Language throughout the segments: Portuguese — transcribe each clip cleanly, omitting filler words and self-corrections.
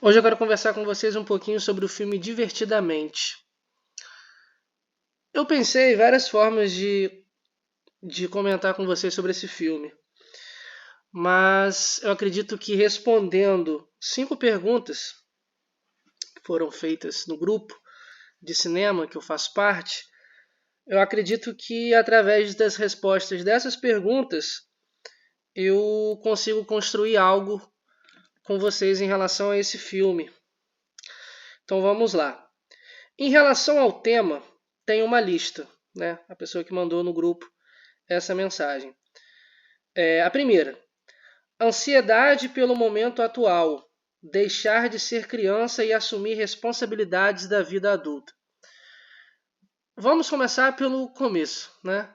Hoje eu quero conversar com vocês um pouquinho sobre o filme Divertidamente. Eu pensei em várias formas de comentar com vocês sobre esse filme, mas eu acredito que respondendo 5 perguntas que foram feitas no grupo de cinema que eu faço parte, eu acredito que através das respostas dessas perguntas eu consigo construir algo com vocês em relação a esse filme. Então vamos lá. Em relação ao tema, tem uma lista, né? A pessoa que mandou no grupo essa mensagem. A primeira, ansiedade pelo momento atual, deixar de ser criança e assumir responsabilidades da vida adulta. Vamos começar pelo começo, né?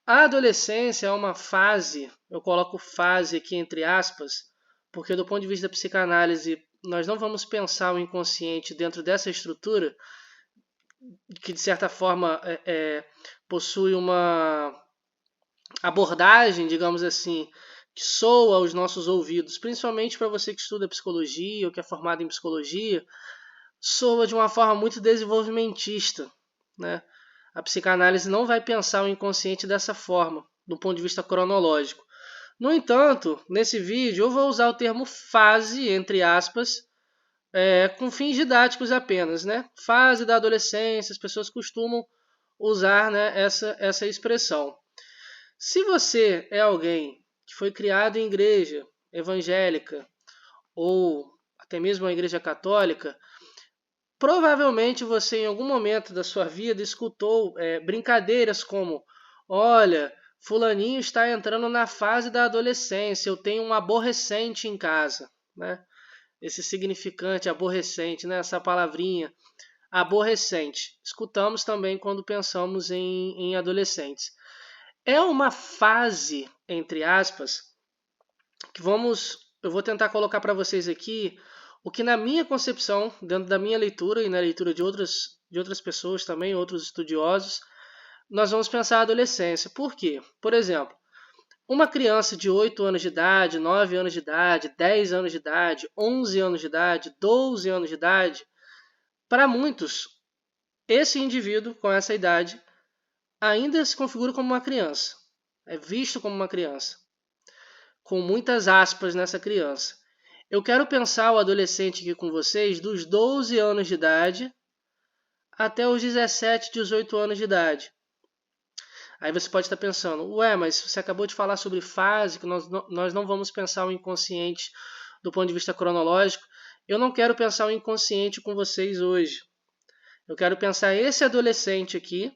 A adolescência é uma fase, eu coloco fase aqui entre aspas, porque do ponto de vista da psicanálise, nós não vamos pensar o inconsciente dentro dessa estrutura, que de certa forma possui uma abordagem, digamos assim, que soa aos nossos ouvidos, principalmente para você que estuda psicologia ou que é formado em psicologia, soa de uma forma muito desenvolvimentista, né? A psicanálise não vai pensar o inconsciente dessa forma, do ponto de vista cronológico. No entanto, nesse vídeo eu vou usar o termo fase, entre aspas, com fins didáticos apenas, né? Fase da adolescência, as pessoas costumam usar, né, essa expressão. Se você é alguém que foi criado em igreja evangélica ou até mesmo a igreja católica, provavelmente você em algum momento da sua vida escutou brincadeiras como: olha, fulaninho está entrando na fase da adolescência, eu tenho um aborrecente em casa, né? Esse significante aborrecente, né? Essa palavrinha aborrecente. Escutamos também quando pensamos em adolescentes. É uma fase, entre aspas, que eu vou tentar colocar para vocês aqui o que na minha concepção, dentro da minha leitura e na leitura de outras pessoas também, outros estudiosos, nós vamos pensar a adolescência. Por quê? Por exemplo, uma criança de 8 anos de idade, 9 anos de idade, 10 anos de idade, 11 anos de idade, 12 anos de idade, para muitos, esse indivíduo com essa idade ainda se configura como uma criança. É visto como uma criança, com muitas aspas nessa criança. Eu quero pensar o adolescente aqui com vocês dos 12 anos de idade até os 17, 18 anos de idade. Aí você pode estar pensando, ué, mas você acabou de falar sobre fase, que nós não vamos pensar o inconsciente do ponto de vista cronológico. Eu não quero pensar o inconsciente com vocês hoje. Eu quero pensar esse adolescente aqui,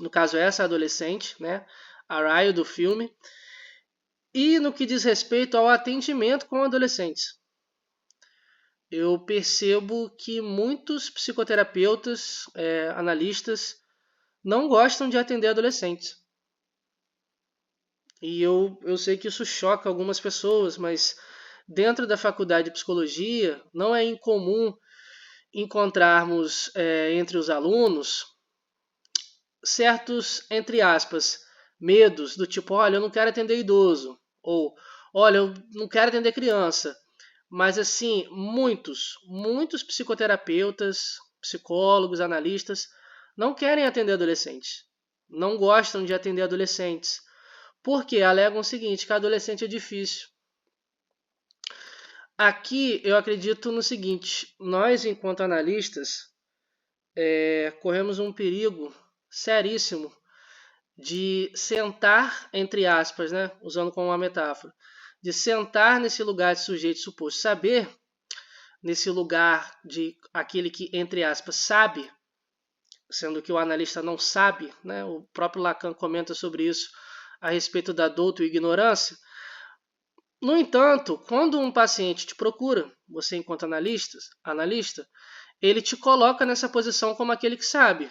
no caso essa adolescente, né, a Ryo do filme, e no que diz respeito ao atendimento com adolescentes. Eu percebo que muitos psicoterapeutas, analistas, não gostam de atender adolescentes. E eu sei que isso choca algumas pessoas, mas dentro da faculdade de psicologia não é incomum encontrarmos entre os alunos certos, entre aspas, medos do tipo, olha, eu não quero atender idoso, ou olha, eu não quero atender criança. Mas assim, muitos psicoterapeutas, psicólogos, analistas não querem atender adolescentes. Não gostam de atender adolescentes. Porque alegam o seguinte, que adolescente é difícil. Aqui eu acredito no seguinte, nós enquanto analistas corremos um perigo seríssimo de sentar, entre aspas, né, usando como uma metáfora, de sentar nesse lugar de sujeito suposto saber, nesse lugar de aquele que, entre aspas, sabe, sendo que o analista não sabe, né? O próprio Lacan comenta sobre isso a respeito da douto-ignorância. No entanto, quando um paciente te procura, você enquanto analista, ele te coloca nessa posição como aquele que sabe.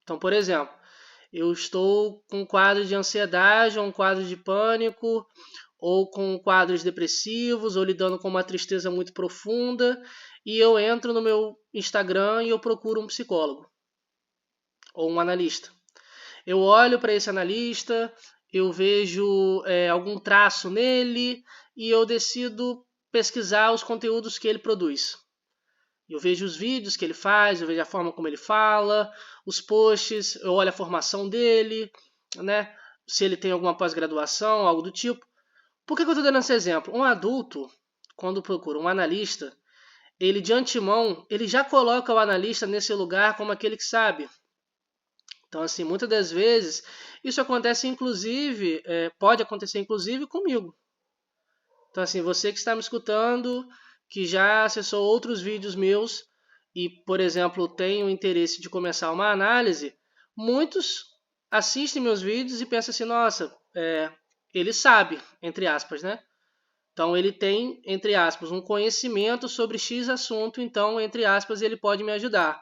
Então, por exemplo, eu estou com um quadro de ansiedade, ou um quadro de pânico, ou com quadros depressivos, ou lidando com uma tristeza muito profunda, e eu entro no meu Instagram e eu procuro um psicólogo, ou um analista. Eu olho para esse analista, eu vejo algum traço nele, e eu decido pesquisar os conteúdos que ele produz. Eu vejo os vídeos que ele faz, eu vejo a forma como ele fala, os posts, eu olho a formação dele, né? Se ele tem alguma pós-graduação, algo do tipo. Por que eu estou dando esse exemplo? Um adulto, quando procura um analista, ele de antemão, ele já coloca o analista nesse lugar como aquele que sabe. Então, assim, muitas das vezes, isso acontece inclusive, pode acontecer inclusive comigo. Então, assim, você que está me escutando, que já acessou outros vídeos meus e, por exemplo, tem o interesse de começar uma análise, muitos assistem meus vídeos e pensam assim, nossa, ele sabe, entre aspas, né? Então, ele tem, entre aspas, um conhecimento sobre X assunto, então, entre aspas, ele pode me ajudar.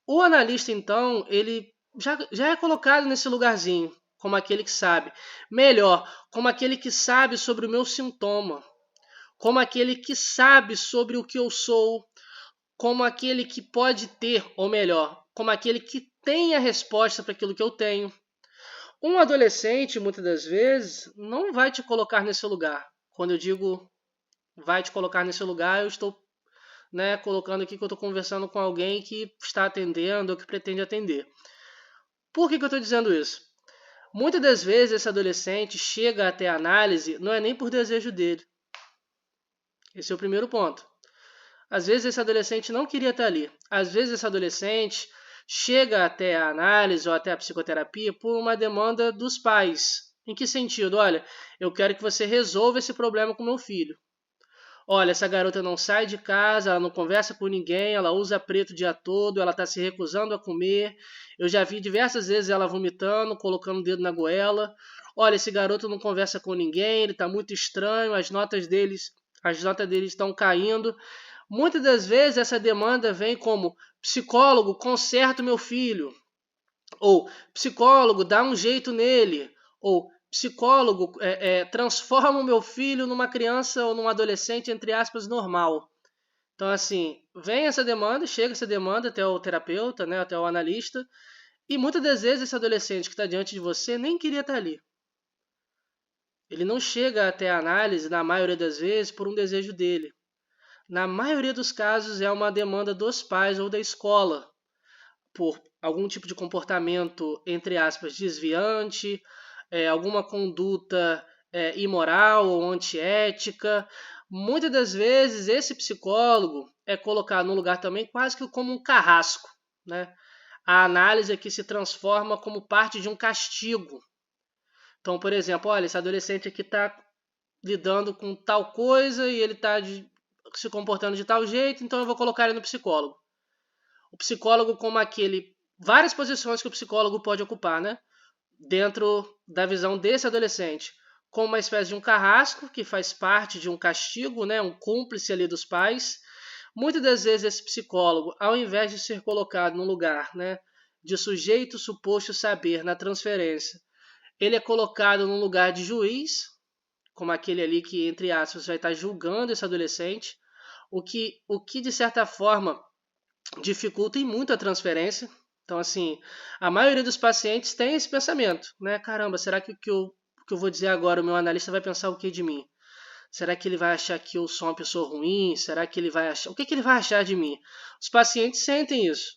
O analista, então, ele já é colocado nesse lugarzinho, como aquele que sabe. Melhor, como aquele que sabe sobre o meu sintoma, como aquele que sabe sobre o que eu sou, como aquele que pode ter, ou melhor, como aquele que tem a resposta para aquilo que eu tenho. Um adolescente, muitas das vezes, não vai te colocar nesse lugar. Quando eu digo vai te colocar nesse lugar, eu estou colocando aqui que eu estou conversando com alguém que está atendendo ou que pretende atender. Por que eu estou dizendo isso? Muitas das vezes esse adolescente chega até a análise, não é nem por desejo dele. Esse é o primeiro ponto. Às vezes esse adolescente não queria estar ali. Às vezes esse adolescente chega até a análise ou até a psicoterapia por uma demanda dos pais. Em que sentido? Olha, eu quero que você resolva esse problema com meu filho. Olha, essa garota não sai de casa, ela não conversa com ninguém, ela usa preto o dia todo, ela está se recusando a comer. Eu já vi diversas vezes ela vomitando, colocando o dedo na goela. Olha, esse garoto não conversa com ninguém, ele está muito estranho, as notas deles estão caindo. Muitas das vezes essa demanda vem como psicólogo, conserta o meu filho. Ou psicólogo, dá um jeito nele. Ou psicólogo, transforma o meu filho numa criança ou num adolescente, entre aspas, normal. Então, assim, vem essa demanda, chega essa demanda até o terapeuta, até o analista, e muitas das vezes esse adolescente que está diante de você nem queria estar ali. Ele não chega até a análise, na maioria das vezes, por um desejo dele. Na maioria dos casos, é uma demanda dos pais ou da escola, por algum tipo de comportamento, entre aspas, desviante, alguma conduta imoral ou antiética. Muitas das vezes esse psicólogo é colocado num lugar também quase que como um carrasco, né? A análise aqui se transforma como parte de um castigo. Então, por exemplo, olha, esse adolescente aqui está lidando com tal coisa e ele está se comportando de tal jeito, então eu vou colocar ele no psicólogo. O psicólogo como várias posições que o psicólogo pode ocupar, né? Dentro da visão desse adolescente, como uma espécie de um carrasco que faz parte de um castigo, né? Um cúmplice ali dos pais. Muitas das vezes esse psicólogo, ao invés de ser colocado no lugar, né, de sujeito suposto saber na transferência, ele é colocado no lugar de juiz, como aquele ali que, entre aspas, vai estar julgando esse adolescente, o que de certa forma dificulta muito a transferência. Então, assim, a maioria dos pacientes tem esse pensamento, né? Caramba, será que o que eu vou dizer agora, o meu analista vai pensar o que de mim? Será que ele vai achar que eu sou uma pessoa ruim? Será que ele vai achar... O que ele vai achar de mim? Os pacientes sentem isso,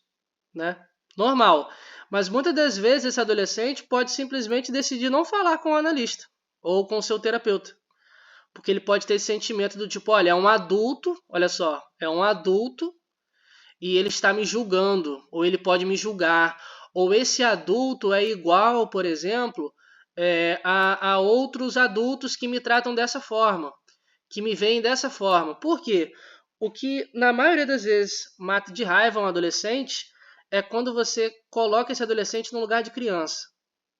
né? Normal. Mas muitas das vezes esse adolescente pode simplesmente decidir não falar com o analista ou com o seu terapeuta. Porque ele pode ter esse sentimento do tipo, olha, é um adulto, olha só, é um adulto e ele está me julgando, ou ele pode me julgar, ou esse adulto é igual, por exemplo, a outros adultos que me tratam dessa forma, que me veem dessa forma. Por quê? O que na maioria das vezes mata de raiva um adolescente é quando você coloca esse adolescente no lugar de criança,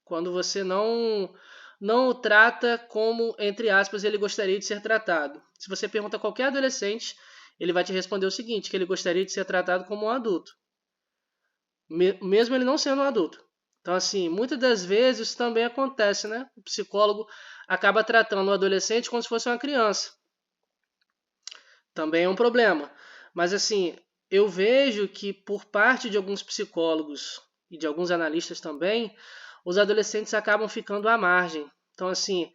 quando você não o trata como, entre aspas, ele gostaria de ser tratado. Se você pergunta a qualquer adolescente, ele vai te responder o seguinte, que ele gostaria de ser tratado como um adulto, mesmo ele não sendo um adulto. Então, assim, muitas das vezes isso também acontece, né? O psicólogo acaba tratando o adolescente como se fosse uma criança. Também é um problema. Mas, assim, eu vejo que por parte de alguns psicólogos e de alguns analistas também, os adolescentes acabam ficando à margem. Então, assim,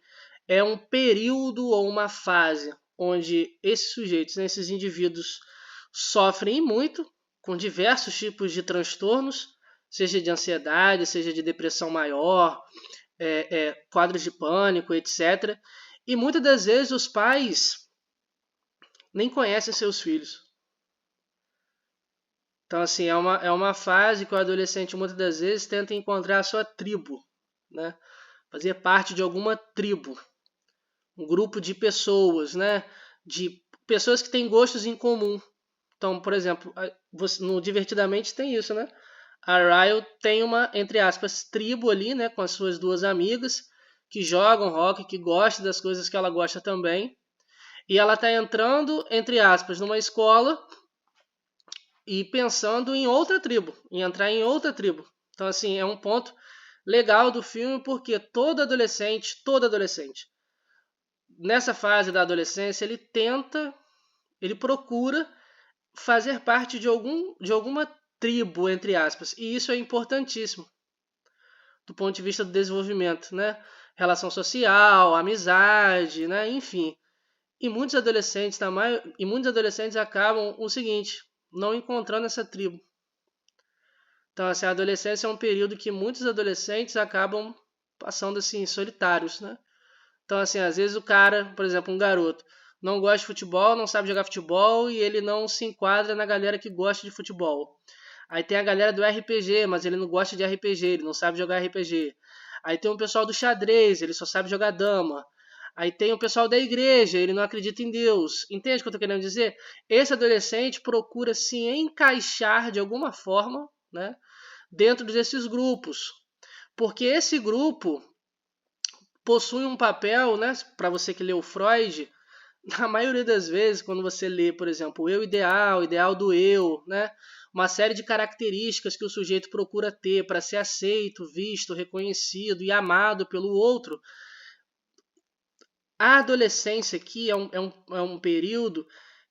é um período ou uma fase onde esses sujeitos, né, esses indivíduos, sofrem muito com diversos tipos de transtornos, seja de ansiedade, seja de depressão maior, quadros de pânico, etc. E muitas das vezes os pais nem conhecem seus filhos. Então, assim, é uma fase que o adolescente muitas das vezes tenta encontrar a sua tribo, né? Fazer parte de alguma tribo, um grupo de pessoas, né? De pessoas que têm gostos em comum. Então, por exemplo, no Divertidamente tem isso, né? A Ryle tem uma, entre aspas, tribo ali, né? Com as suas duas amigas que jogam rock, que gostam das coisas que ela gosta também. E ela está entrando, entre aspas, numa escola e pensando em outra tribo, em entrar em outra tribo. Então, assim, é um ponto legal do filme porque todo adolescente, nessa fase da adolescência, ele procura fazer parte de alguma tribo, entre aspas. E isso é importantíssimo do ponto de vista do desenvolvimento, né? Relação social, amizade, né? Enfim. E muitos adolescentes, acabam o seguinte, não encontrando essa tribo. Então, assim, a adolescência é um período que muitos adolescentes acabam passando assim solitários, né? Então, assim, às vezes o cara, por exemplo, um garoto, não gosta de futebol, não sabe jogar futebol e ele não se enquadra na galera que gosta de futebol. Aí tem a galera do RPG, mas ele não gosta de RPG, ele não sabe jogar RPG. Aí tem o pessoal do xadrez, ele só sabe jogar dama. Aí tem o pessoal da igreja, ele não acredita em Deus. Entende o que eu estou querendo dizer? Esse adolescente procura se encaixar de alguma forma, né, dentro desses grupos. Porque esse grupo possui um papel, né, para você que leu Freud, na maioria das vezes, quando você lê, por exemplo, o eu ideal, o ideal do eu, né, uma série de características que o sujeito procura ter para ser aceito, visto, reconhecido e amado pelo outro. A adolescência aqui é um período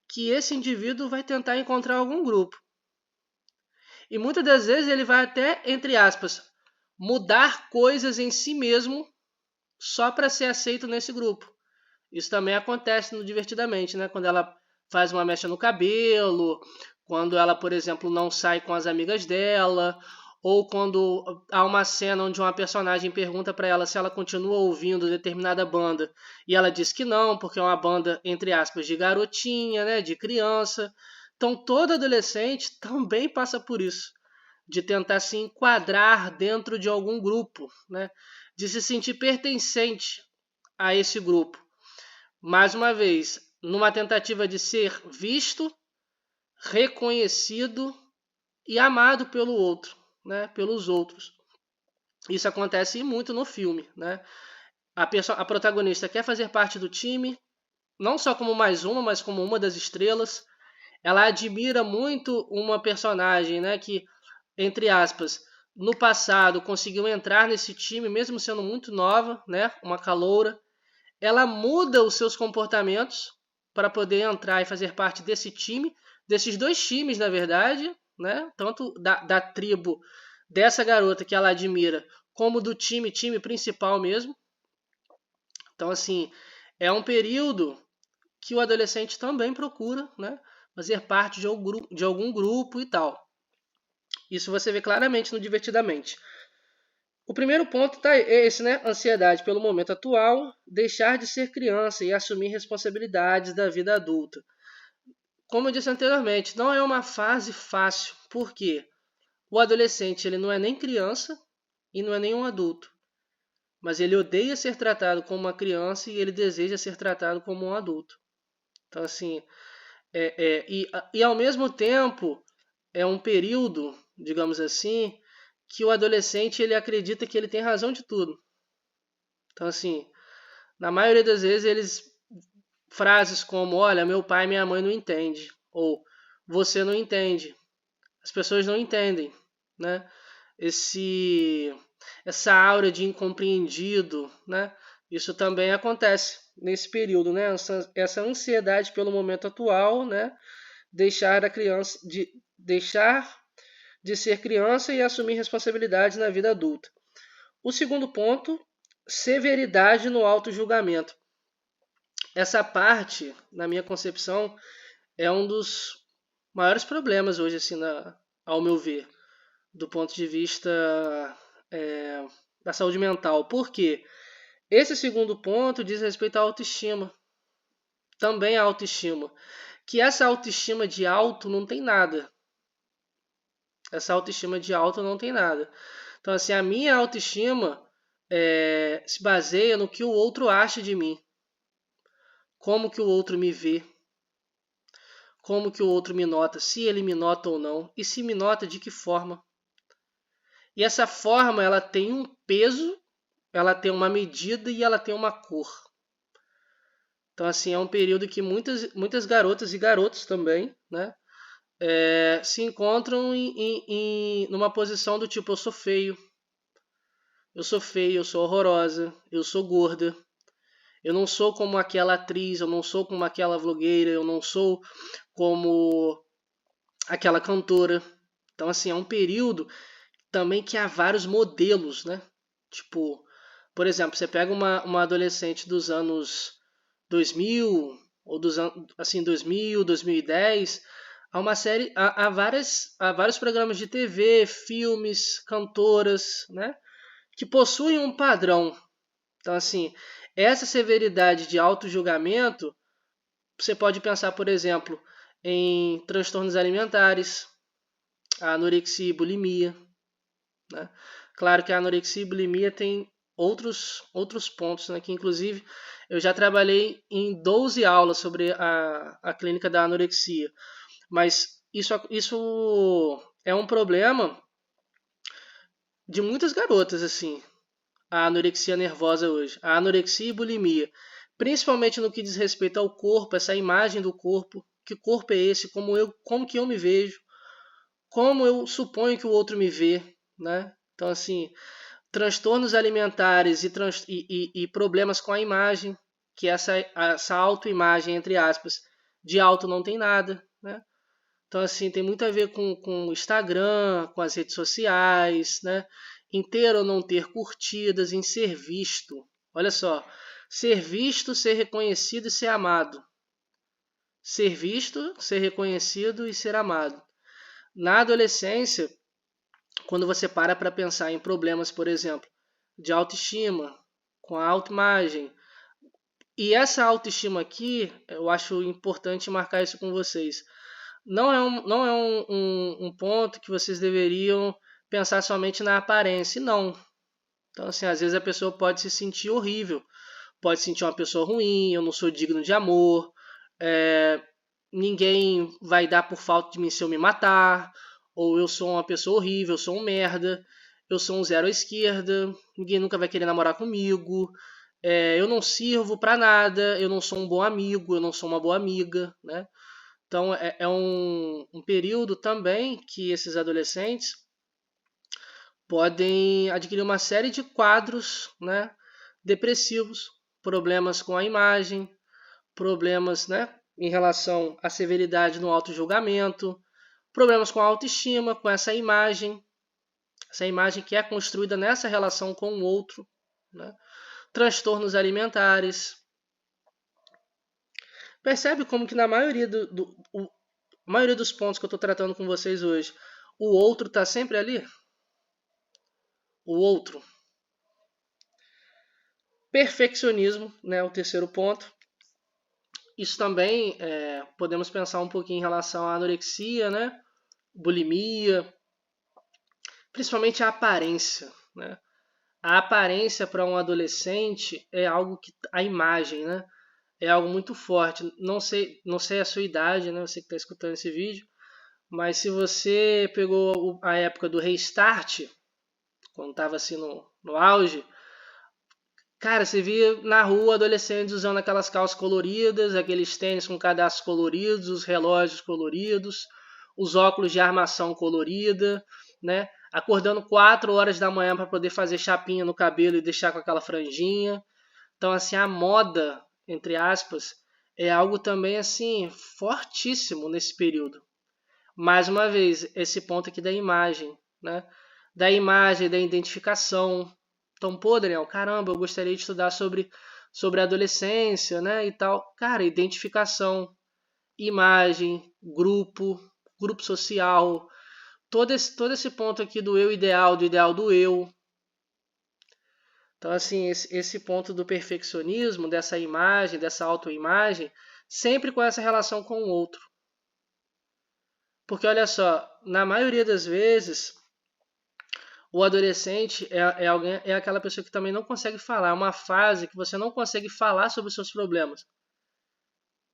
que esse indivíduo vai tentar encontrar algum grupo. E muitas das vezes ele vai até, entre aspas, mudar coisas em si mesmo só para ser aceito nesse grupo. Isso também acontece no Divertidamente, né? Quando ela faz uma mecha no cabelo, quando ela, por exemplo, não sai com as amigas dela, ou quando há uma cena onde uma personagem pergunta para ela se ela continua ouvindo determinada banda e ela diz que não, porque é uma banda, entre aspas, de garotinha, né? De criança. Então, todo adolescente também passa por isso, de tentar se enquadrar dentro de algum grupo, né? De se sentir pertencente a esse grupo. Mais uma vez, numa tentativa de ser visto, reconhecido e amado pelo outro, né? Pelos outros. Isso acontece muito no filme, né? A protagonista quer fazer parte do time, não só como mais uma, mas como uma das estrelas. Ela admira muito uma personagem, né, que, entre aspas, no passado conseguiu entrar nesse time, mesmo sendo muito nova, né, uma caloura. Ela muda os seus comportamentos para poder entrar e fazer parte desse time, desses dois times, na verdade, né, tanto da tribo dessa garota que ela admira, como do time principal mesmo. Então, assim, é um período que o adolescente também procura, né, fazer parte de algum grupo e tal. Isso você vê claramente no Divertidamente. O primeiro ponto é esse, né? Ansiedade pelo momento atual, deixar de ser criança e assumir responsabilidades da vida adulta. Como eu disse anteriormente, não é uma fase fácil, porque o adolescente ele não é nem criança e não é nem um adulto, mas ele odeia ser tratado como uma criança e ele deseja ser tratado como um adulto. Então, assim, e ao mesmo tempo é um período, digamos assim, que o adolescente ele acredita que ele tem razão de tudo. Então, assim, na maioria das vezes frases como, olha, meu pai e minha mãe não entendem, ou você não entende, as pessoas não entendem, né? Essa aura de incompreendido, né? Isso também acontece nesse período, né? Essa ansiedade pelo momento atual, né? Deixar de ser criança e assumir responsabilidades na vida adulta. O segundo ponto, severidade no auto-julgamento. essa parte, na minha concepção, é um dos maiores problemas hoje, assim, ao meu ver, do ponto de vista é, da saúde mental. Por quê? Esse segundo ponto diz respeito à autoestima. Também a autoestima. Que essa autoestima de alto não tem nada. Essa autoestima de alto não tem nada. Então, assim, a minha autoestima se baseia no que o outro acha de mim. Como que o outro me vê. Como que o outro me nota. Se ele me nota ou não. E se me nota, de que forma. E essa forma, ela tem um peso, ela tem uma medida e ela tem uma cor. Então, assim, é um período que muitas garotas e garotos também, né, se encontram numa posição do tipo, eu sou feio, eu sou horrorosa, eu sou gorda, eu não sou como aquela atriz, eu não sou como aquela vlogueira, eu não sou como aquela cantora. Então, assim, é um período também que há vários modelos, né? Tipo, por exemplo, você pega uma adolescente dos anos 2000 ou dos anos assim 2000, 2010, há uma série, há vários programas de TV, filmes, cantoras, né, que possuem um padrão. Então, assim, essa severidade de auto-julgamento, você pode pensar, por exemplo, em transtornos alimentares, a anorexia e bulimia, né? Claro que a anorexia e bulimia tem outros pontos, né? Que inclusive eu já trabalhei em 12 aulas sobre a clínica da anorexia. Mas isso é um problema de muitas garotas, assim, a anorexia nervosa hoje. A anorexia e bulimia, principalmente no que diz respeito ao corpo, essa imagem do corpo. Que corpo é esse? Como que eu me vejo? Como eu suponho que o outro me vê, né? Então, assim, transtornos alimentares e problemas com a imagem, que essa autoimagem, entre aspas, de alto não tem nada, né? Então, assim, tem muito a ver com o Instagram, com as redes sociais, né? Em ter ou não ter curtidas, em ser visto. Olha só, ser visto, ser reconhecido e ser amado. Ser visto, ser reconhecido e ser amado. Na adolescência, quando você para pensar em problemas, por exemplo, de autoestima, com a autoimagem, e essa autoestima aqui, eu acho importante marcar isso com vocês. Não é um ponto que vocês deveriam pensar somente na aparência, não. Então, assim, às vezes a pessoa pode se sentir horrível, pode se sentir uma pessoa ruim, eu não sou digno de amor, é, ninguém vai dar por falta de mim se eu me matar, ou eu sou uma pessoa horrível, eu sou um merda, eu sou um zero à esquerda, ninguém nunca vai querer namorar comigo, eu não sirvo pra nada, eu não sou um bom amigo, eu não sou uma boa amiga, né? Então é um período também que esses adolescentes podem adquirir uma série de quadros, né, depressivos, problemas com a imagem, problemas, né, em relação à severidade no auto-julgamento, problemas com a autoestima, com essa imagem que é construída nessa relação com o outro, né, transtornos alimentares. Percebe como que na maioria dos pontos que eu estou tratando com vocês hoje, o outro está sempre ali? O outro. Perfeccionismo, né, o terceiro ponto. Isso também podemos pensar um pouquinho em relação à anorexia, né, bulimia, principalmente a aparência, né? A aparência para um adolescente é algo que a imagem, né, é algo muito forte. Não sei a sua idade, né, você que está escutando esse vídeo, mas se você pegou a época do Restart, quando estava assim no auge, cara, você via na rua adolescentes usando aquelas calças coloridas, aqueles tênis com cadastros coloridos, os relógios coloridos, os óculos de armação colorida, né? Acordando 4 horas da manhã para poder fazer chapinha no cabelo e deixar com aquela franjinha. Então, assim, a moda, entre aspas, é algo também assim fortíssimo nesse período. Mais uma vez, esse ponto aqui da imagem, né? Da imagem, da identificação. Então, pô, Daniel, caramba, eu gostaria de estudar sobre a adolescência, né, e tal. Cara, identificação, imagem, grupo social, todo esse ponto aqui do eu ideal, do ideal do eu. Então, assim, esse ponto do perfeccionismo, dessa imagem, dessa autoimagem, sempre com essa relação com o outro. Porque, olha só, na maioria das vezes, o adolescente é aquela pessoa que também não consegue falar. É uma fase que você não consegue falar sobre os seus problemas.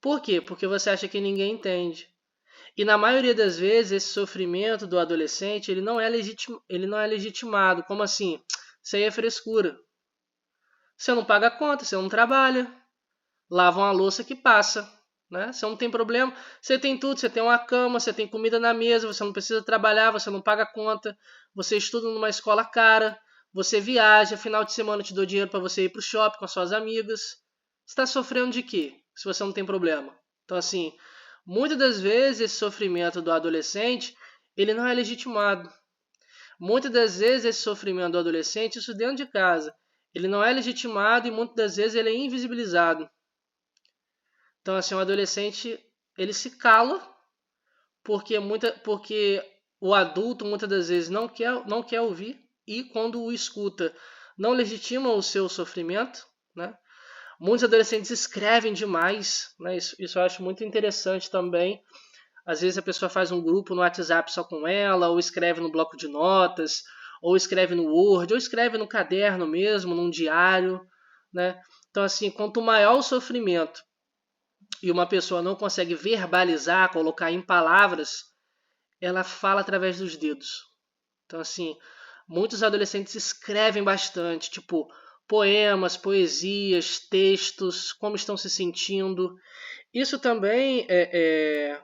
Por quê? Porque você acha que ninguém entende. E na maioria das vezes, esse sofrimento do adolescente, ele não é legitimado. Como assim? Isso aí é frescura. Você não paga a conta, você não trabalha. Lava uma louça que passa. Né? Você não tem problema. Você tem tudo, você tem uma cama, você tem comida na mesa, você não precisa trabalhar, você não paga a conta. Você estuda numa escola cara. Você viaja, final de semana eu te dou dinheiro para você ir para o shopping com as suas amigas. Você está sofrendo de quê? Se você não tem problema. Então, assim, muitas das vezes esse sofrimento do adolescente, ele não é legitimado. Muitas das vezes esse sofrimento do adolescente, isso dentro de casa, ele não é legitimado e muitas das vezes ele é invisibilizado. Então, assim, o adolescente, ele se cala porque o adulto muitas das vezes não quer ouvir e quando o escuta não legitima o seu sofrimento, né? Muitos adolescentes escrevem demais, né? Isso eu acho muito interessante também. Às vezes a pessoa faz um grupo no WhatsApp só com ela, ou escreve no bloco de notas, ou escreve no Word, ou escreve no caderno mesmo, num diário, né? Então, assim, quanto maior o sofrimento e uma pessoa não consegue verbalizar, colocar em palavras, ela fala através dos dedos. Então, assim, muitos adolescentes escrevem bastante, tipo poemas, poesias, textos, como estão se sentindo. Isso também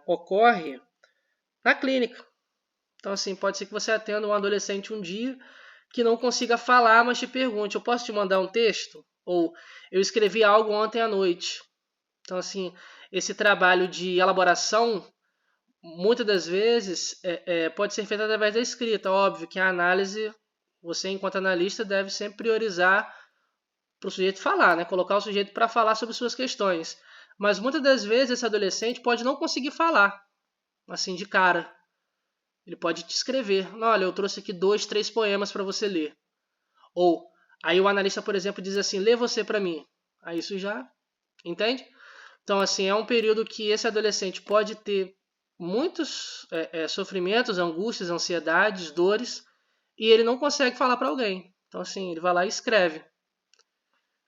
ocorre na clínica. Então, assim, pode ser que você atenda um adolescente um dia que não consiga falar, mas te pergunte: eu posso te mandar um texto? Ou eu escrevi algo ontem à noite. Então, assim, esse trabalho de elaboração, muitas das vezes, pode ser feito através da escrita. Óbvio que a análise, você, enquanto analista, deve sempre priorizar para o sujeito falar, né? Colocar o sujeito para falar sobre suas questões. Mas muitas das vezes esse adolescente pode não conseguir falar, assim, de cara. Ele pode te escrever: olha, eu trouxe aqui 2, 3 poemas para você ler. Ou, aí o analista, por exemplo, diz assim: lê você para mim. Aí isso já, entende? Então, assim, é um período que esse adolescente pode ter muitos sofrimentos, angústias, ansiedades, dores, e ele não consegue falar para alguém. Então, assim, ele vai lá e escreve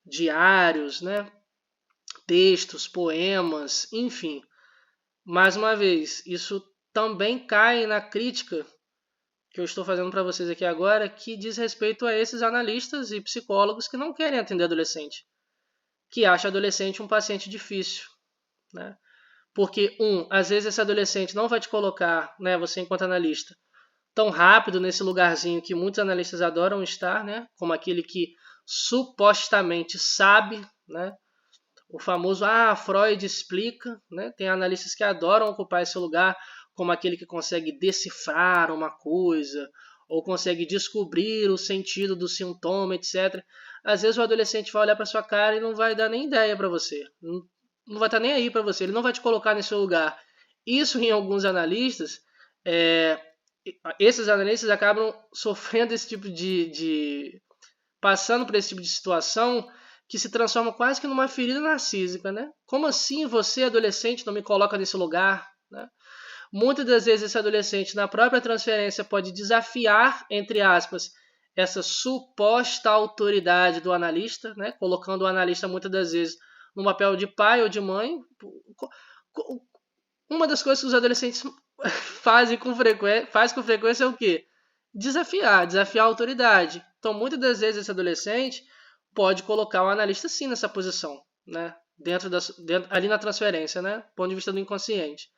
diários, né? Textos, poemas, enfim. Mais uma vez, isso também cai na crítica que eu estou fazendo para vocês aqui agora, que diz respeito a esses analistas e psicólogos que não querem atender adolescente, que acham adolescente um paciente difícil, né? Porque, às vezes esse adolescente não vai te colocar, né, você enquanto analista, tão rápido nesse lugarzinho que muitos analistas adoram estar, né, como aquele que supostamente sabe, né, o famoso, Freud explica, né, tem analistas que adoram ocupar esse lugar como aquele que consegue decifrar uma coisa, ou consegue descobrir o sentido do sintoma, etc. Às vezes o adolescente vai olhar para sua cara e não vai dar nem ideia para você, não vai estar nem aí para você, ele não vai te colocar nesse lugar. Isso, em alguns analistas, esses analistas acabam sofrendo esse tipo passando por esse tipo de situação que se transforma quase que numa ferida narcísica, né? Como assim você, adolescente, não me coloca nesse lugar, né? Muitas das vezes esse adolescente, na própria transferência, pode desafiar, entre aspas, essa suposta autoridade do analista, né? Colocando o analista muitas das vezes no papel de pai ou de mãe. Uma das coisas que os adolescentes fazem com frequência é o quê? Desafiar a autoridade. Então, muitas das vezes esse adolescente pode colocar o analista sim nessa posição, né? Ali na transferência, né? Do ponto de vista do inconsciente.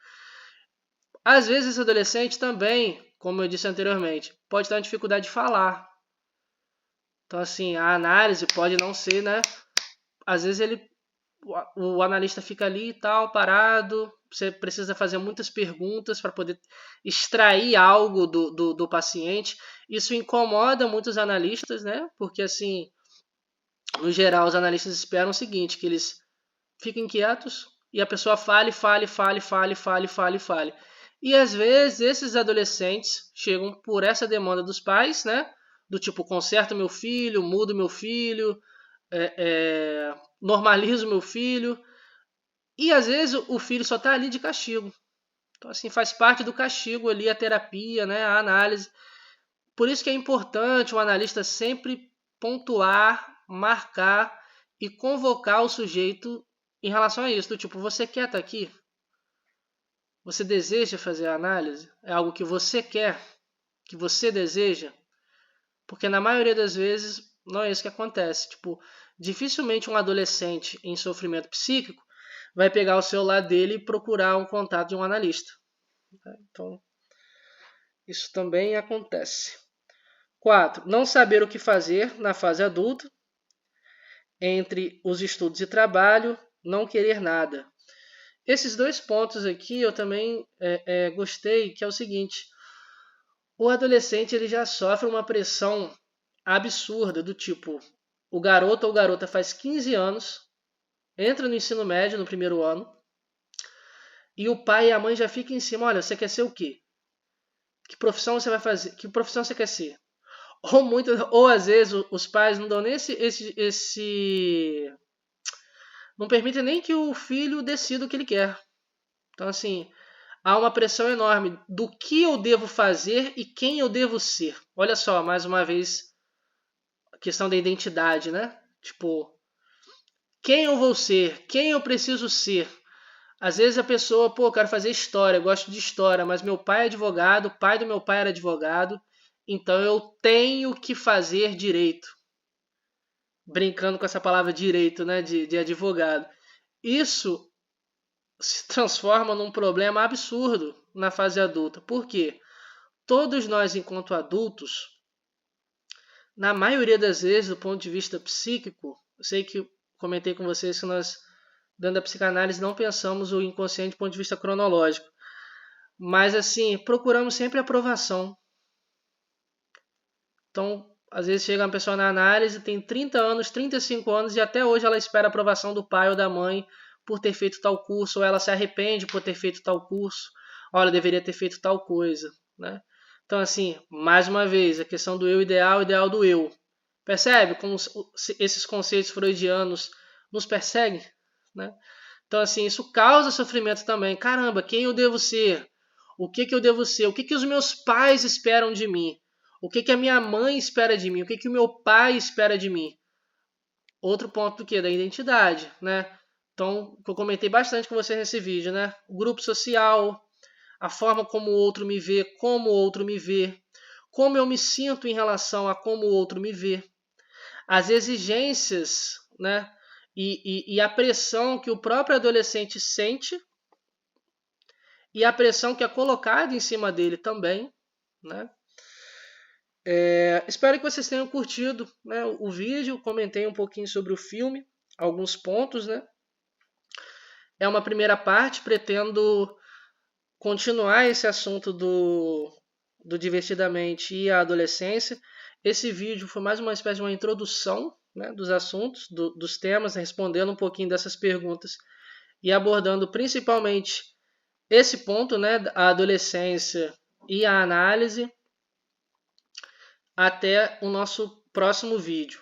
Às vezes esse adolescente também, como eu disse anteriormente, pode ter uma dificuldade de falar. Então, assim, a análise pode não ser, né? Às vezes o analista fica ali e tal, parado, você precisa fazer muitas perguntas para poder extrair algo do paciente. Isso incomoda muitos analistas, né? Porque, assim, No geral, os analistas esperam o seguinte, que eles fiquem quietos e a pessoa fale. E às vezes esses adolescentes chegam por essa demanda dos pais, né? Do tipo, conserta meu filho, muda meu filho, normaliza o meu filho. E às vezes o filho só está ali de castigo. Então, assim, faz parte do castigo ali a terapia, né? A análise. Por isso que é importante o analista sempre pontuar, marcar e convocar o sujeito em relação a isso. Do tipo, você quer estar aqui? Você deseja fazer a análise? É algo que você quer? Que você deseja? Porque na maioria das vezes não é isso que acontece. Tipo, dificilmente um adolescente em sofrimento psíquico vai pegar o celular dele e procurar um contato de um analista. Então, isso também acontece. 4. Não saber o que fazer na fase adulta. Entre os estudos e trabalho, não querer nada. Esses dois pontos aqui eu também gostei, que é o seguinte. O adolescente ele já sofre uma pressão absurda, do tipo, o garoto ou garota faz 15 anos, entra no ensino médio no primeiro ano, e o pai e a mãe já ficam em cima, olha, você quer ser o quê? Que profissão você vai fazer? Que profissão você quer ser? Ou às vezes os pais não dão nem não permitem nem que o filho decida o que ele quer. Então, assim, há uma pressão enorme do que eu devo fazer e quem eu devo ser. Olha só, mais uma vez, a questão da identidade, né? Tipo, quem eu vou ser? Quem eu preciso ser? Às vezes a pessoa, pô, eu quero fazer história, eu gosto de história, mas meu pai é advogado, o pai do meu pai era advogado, então eu tenho que fazer direito. Brincando com essa palavra direito, né, de advogado. Isso se transforma num problema absurdo na fase adulta. Por quê? Todos nós, enquanto adultos, na maioria das vezes, do ponto de vista psíquico, eu sei que comentei com vocês que nós, dentro da psicanálise, não pensamos o inconsciente do ponto de vista cronológico. Mas, assim, procuramos sempre aprovação. Então, às vezes chega uma pessoa na análise, tem 30 anos, 35 anos, e até hoje ela espera a aprovação do pai ou da mãe por ter feito tal curso, ou ela se arrepende por ter feito tal curso. Olha, deveria ter feito tal coisa, né? Então, assim, mais uma vez, a questão do eu ideal, o ideal do eu. Percebe como esses conceitos freudianos nos perseguem, né? Então, assim, isso causa sofrimento também. Caramba, quem eu devo ser? O que eu devo ser? O que os meus pais esperam de mim? O que a minha mãe espera de mim? O que o meu pai espera de mim? Outro ponto do que? Da identidade, né? Então, que eu comentei bastante com vocês nesse vídeo, né? O grupo social, a forma como o outro me vê, como o outro me vê, como eu me sinto em relação a como o outro me vê, as exigências, né? E a pressão que o próprio adolescente sente e a pressão que é colocada em cima dele também, né? Espero que vocês tenham curtido, né, o vídeo, comentei um pouquinho sobre o filme, alguns pontos, né? É uma primeira parte, pretendo continuar esse assunto do Divertidamente e a adolescência. Esse vídeo foi mais uma espécie de uma introdução, né, dos assuntos, dos temas, respondendo um pouquinho dessas perguntas e abordando principalmente esse ponto, né, a adolescência e a análise, até o nosso próximo vídeo.